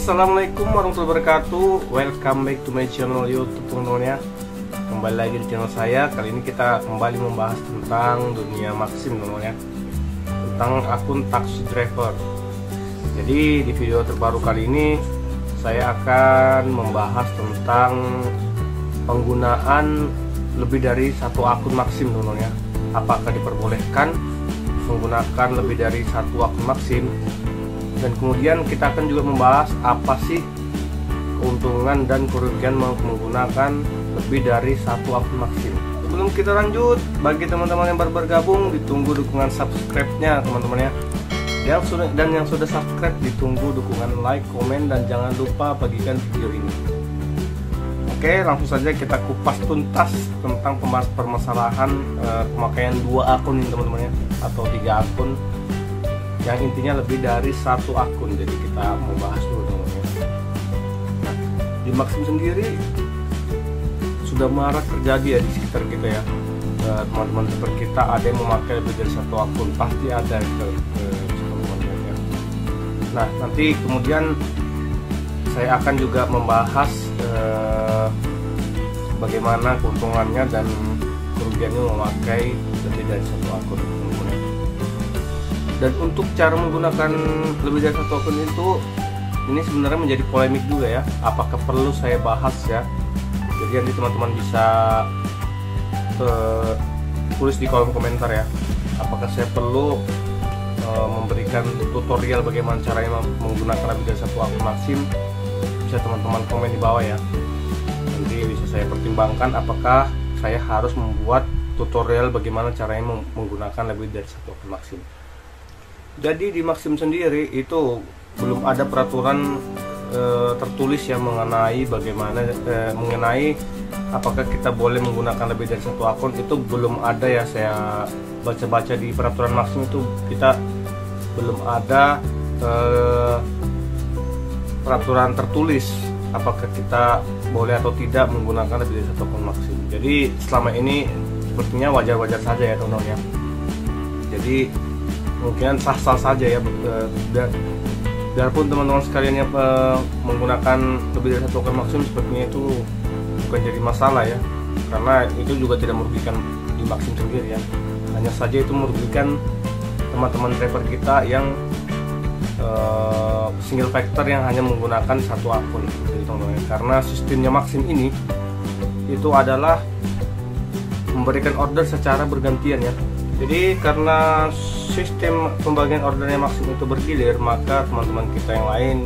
Assalamualaikum warahmatullahi wabarakatuh. Welcome back to my channel YouTube, teman-teman ya. Kembali lagi di channel saya. Kali ini kita kembali membahas tentang dunia Maxim, teman-teman ya, tentang akun taksi driver. Jadi di video terbaru kali ini saya akan membahas tentang penggunaan lebih dari satu akun Maxim, teman-teman ya. Apakah diperbolehkan menggunakan lebih dari satu akun Maxim? Dan kemudian kita akan juga membahas apa sih keuntungan dan kerugian menggunakan lebih dari satu akun Maxim. Sebelum kita lanjut, bagi teman-teman yang baru bergabung, ditunggu dukungan subscribe-nya, teman-teman ya. Yang sudah subscribe, ditunggu dukungan like, komen, dan jangan lupa bagikan video ini. Oke, langsung saja kita kupas tuntas tentang permasalahan pemakaian dua akun ini, teman-teman ya, atau 3 akun, yang intinya lebih dari satu akun. Jadi kita mau bahas dulu, teman-teman. Nah, di Maxim sendiri sudah marak terjadi ya di sekitar kita ya. Teman-teman seperti kita ada yang memakai lebih dari satu akun, pasti ada teman-teman ya. Nah, nanti kemudian saya akan juga membahas bagaimana keuntungannya dan kerugiannya memakai lebih dari satu akun. Dan untuk cara menggunakan lebih dari satu akun itu, ini sebenarnya menjadi polemik juga ya. Apakah perlu saya bahas ya? Jadi nanti teman-teman bisa tulis di kolom komentar ya. Apakah saya perlu memberikan tutorial bagaimana caranya menggunakan lebih dari satu akun Maxim? Bisa teman-teman komen di bawah ya. Nanti bisa saya pertimbangkan apakah saya harus membuat tutorial bagaimana caranya menggunakan lebih dari satu akun Maxim. Jadi di Maxim sendiri itu belum ada peraturan tertulis yang mengenai bagaimana mengenai apakah kita boleh menggunakan lebih dari satu akun. Itu belum ada ya, saya baca-baca di peraturan Maxim itu kita belum ada peraturan tertulis apakah kita boleh atau tidak menggunakan lebih dari satu akun Maxim. Jadi selama ini sepertinya wajar-wajar saja ya, teman-teman ya. Jadi mungkin sah-sah saja ya, biarpun teman-teman sekalian yang menggunakan lebih dari satu akun Maxim, sepertinya itu bukan jadi masalah ya, karena itu juga tidak merugikan di Maxim sendiri ya. Hanya saja itu merugikan teman-teman driver kita yang single factor yang hanya menggunakan satu akun, jadi teman-teman, karena sistemnya Maxim ini itu adalah memberikan order secara bergantian ya. Jadi karena sistem pembagian ordernya Maxim itu bergilir, maka teman-teman kita yang lain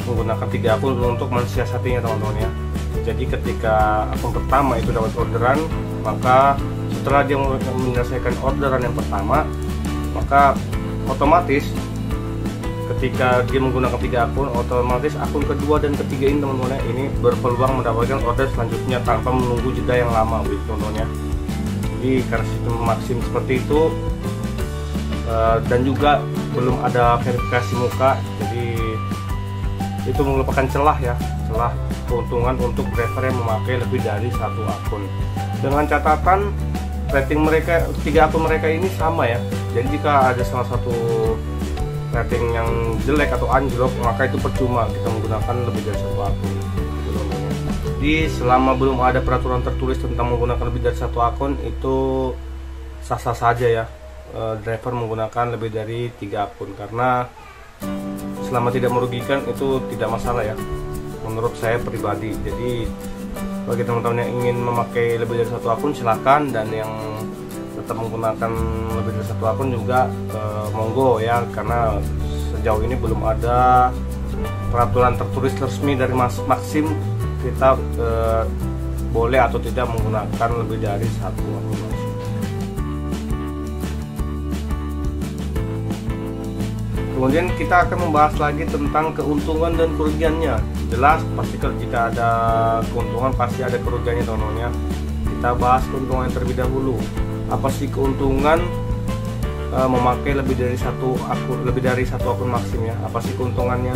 menggunakan 3 akun untuk mensiasatinya, teman-teman ya. Jadi ketika akun pertama itu dapat orderan, maka setelah dia menyelesaikan orderan yang pertama, maka otomatis ketika dia menggunakan 3 akun, otomatis akun kedua dan ketiga ini, teman-teman ya, ini berpeluang mendapatkan order selanjutnya tanpa menunggu jeda yang lama, gitu teman-teman ya. Jadi karena sistem Maxim seperti itu, dan juga belum ada verifikasi muka, jadi itu merupakan celah ya, celah keuntungan untuk driver yang memakai lebih dari satu akun. Dengan catatan rating mereka, 3 akun mereka ini sama ya. Jadi jika ada salah satu rating yang jelek atau anjlok, maka itu percuma kita menggunakan lebih dari satu akun. Jadi selama belum ada peraturan tertulis tentang menggunakan lebih dari satu akun, itu sah-sah saja ya driver menggunakan lebih dari 3 akun, karena selama tidak merugikan itu tidak masalah ya, menurut saya pribadi. Jadi bagi teman-teman yang ingin memakai lebih dari satu akun silakan, dan yang tetap menggunakan lebih dari satu akun juga monggo ya, karena sejauh ini belum ada peraturan tertulis resmi dari Maxim kita boleh atau tidak menggunakan lebih dari satu akun Maxim. Kemudian kita akan membahas lagi tentang keuntungan dan kerugiannya. Jelas pasti kalau jika ada keuntungan pasti ada kerugiannya, teman-teman ya. Kita bahas keuntungan terlebih dahulu. Apa sih keuntungan memakai lebih dari satu akun Maxim ya? Apa sih keuntungannya?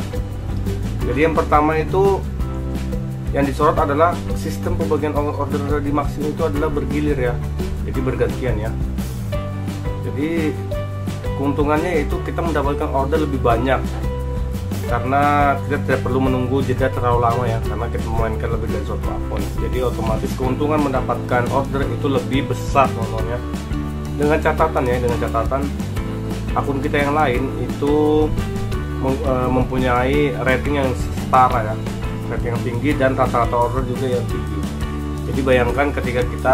Jadi yang pertama itu yang disorot adalah sistem pembagian order di Maxim itu adalah bergilir ya, jadi bergantian ya. Jadi keuntungannya itu kita mendapatkan order lebih banyak karena kita tidak perlu menunggu jeda terlalu lama ya, karena kita memainkan lebih dari satu akun. Jadi otomatis keuntungan mendapatkan order itu lebih besar teman-teman ya. Dengan catatan akun kita yang lain itu mempunyai rating yang setara ya, rating yang tinggi dan rata-rata order juga yang tinggi. Jadi bayangkan ketika kita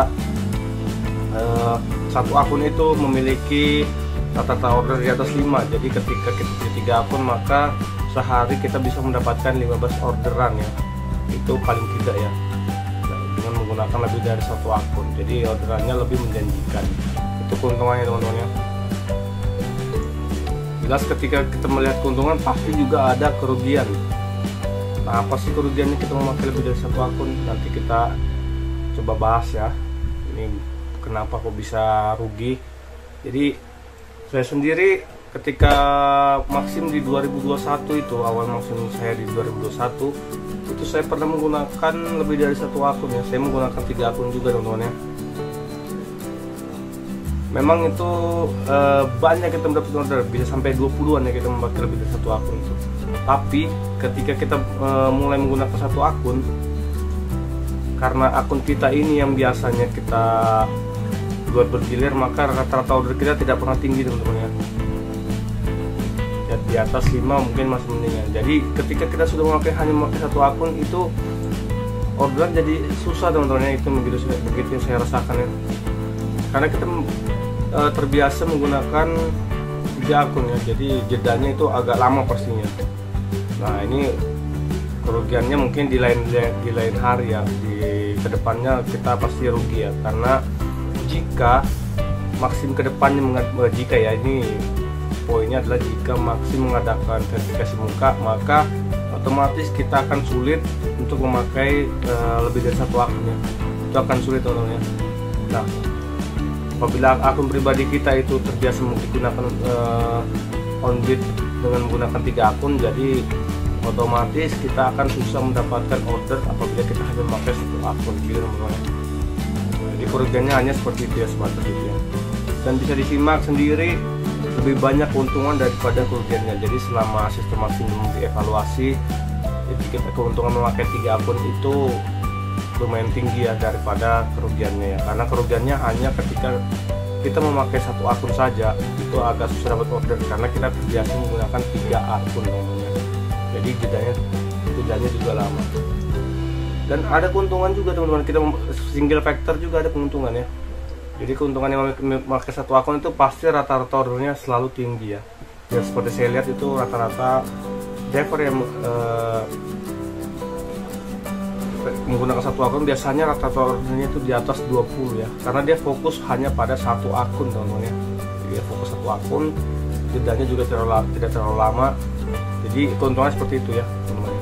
satu akun itu memiliki rata-rata order di atas 5. Jadi ketika kita punya 3 akun, maka sehari kita bisa mendapatkan 15 orderan ya, itu paling tidak ya, dengan menggunakan lebih dari satu akun. Jadi orderannya lebih menjanjikan. Itu keuntungannya teman-teman ya. Jelas ketika kita melihat keuntungan pasti juga ada kerugian. Nah, apa sih kerugiannya kita memakai lebih dari satu akun? Nanti kita coba bahas ya, ini kenapa kok bisa rugi. Jadi saya sendiri ketika Maxim di 2021 itu, awal Maxim saya di 2021 itu saya pernah menggunakan lebih dari satu akun ya. Saya menggunakan 3 akun juga teman-teman ya. Memang itu banyak kita mendapat order, bisa sampai 20-an ya kita memakai lebih dari satu akun itu. Tapi ketika kita mulai menggunakan satu akun, karena akun kita ini yang biasanya kita buat bergilir, maka rata-rata order kita tidak pernah tinggi teman-teman ya. Ya, di atas 5 mungkin masih mendingan. Jadi ketika kita sudah hanya memakai satu akun itu orderan jadi susah teman-teman ya. Itu begitu yang saya rasakan ya. Karena kita terbiasa menggunakan 3 akun ya, jadi jedanya itu agak lama pastinya. Nah, ini kerugiannya mungkin di lain hari ya, di kedepannya kita pasti rugi ya, karena jika Maxim kedepannya jika ya, ini poinnya adalah jika Maxim mengadakan verifikasi muka, maka otomatis kita akan sulit untuk memakai lebih dari satu akun ya. Itu akan sulit teman-teman ya. Nah, apabila akun pribadi kita itu terbiasa menggunakan on-bid dengan menggunakan 3 akun, jadi otomatis kita akan susah mendapatkan order apabila kita hanya memakai satu akun gitu teman-teman. Jadi kerugiannya hanya seperti itu ya, sebatas itu ya. Dan bisa disimak sendiri, lebih banyak keuntungan daripada kerugiannya. Jadi selama sistem Maxim dievaluasi, jadi kita keuntungan memakai 3 akun itu lumayan tinggi ya daripada kerugiannya ya. Karena kerugiannya hanya ketika kita memakai satu akun saja itu agak susah dapat order, karena kita terbiasa menggunakan 3 akun namanya. Jadi jedanya juga lama. Dan ada keuntungan juga teman-teman, kita single factor juga ada keuntungan ya. Jadi keuntungan yang memakai satu akun itu pasti rata-rata ordernya selalu tinggi ya. Ya seperti saya lihat itu rata-rata driver yang menggunakan satu akun biasanya rata-rata ordernya itu di atas 20 ya, karena dia fokus hanya pada satu akun teman-teman ya. Jadi dia fokus satu akun, jedanya juga tidak terlalu lama. Jadi keuntungannya seperti itu ya teman-teman.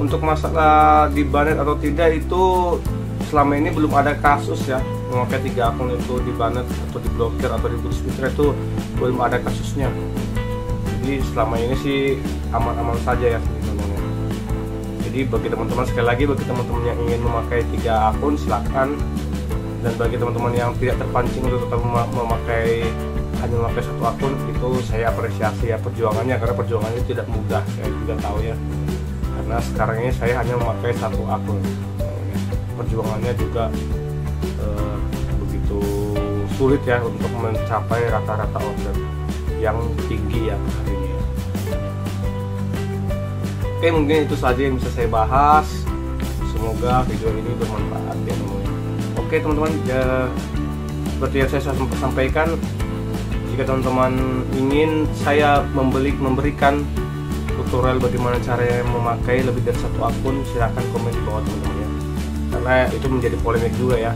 Untuk masalah dibanet atau tidak itu selama ini belum ada kasus ya, memakai 3 akun itu dibanet atau diblokir atau diputus Twitter itu belum ada kasusnya. Jadi selama ini sih aman-aman saja ya teman-teman. Jadi bagi teman-teman, sekali lagi bagi teman-teman yang ingin memakai 3 akun silakan, dan bagi teman-teman yang tidak terpancing untuk tetap hanya memakai satu akun, itu saya apresiasi ya perjuangannya, karena perjuangannya tidak mudah, saya juga tahu ya. Karena sekarang ini saya hanya memakai satu akun, perjuangannya juga begitu sulit ya untuk mencapai rata-rata order yang tinggi ya hari ini. Oke, mungkin itu saja yang bisa saya bahas. Semoga video ini bermanfaat ya teman-teman. Oke teman-teman, ya, seperti yang saya sampaikan, jika teman-teman ingin saya memberikan tutorial bagaimana cara memakai lebih dari satu akun, silahkan komen di bawah teman-teman ya, karena itu menjadi polemik juga ya,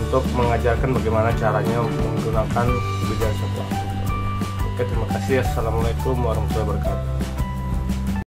untuk mengajarkan bagaimana caranya menggunakan lebih dari satu akun. Oke, terima kasih. Assalamualaikum warahmatullahi wabarakatuh.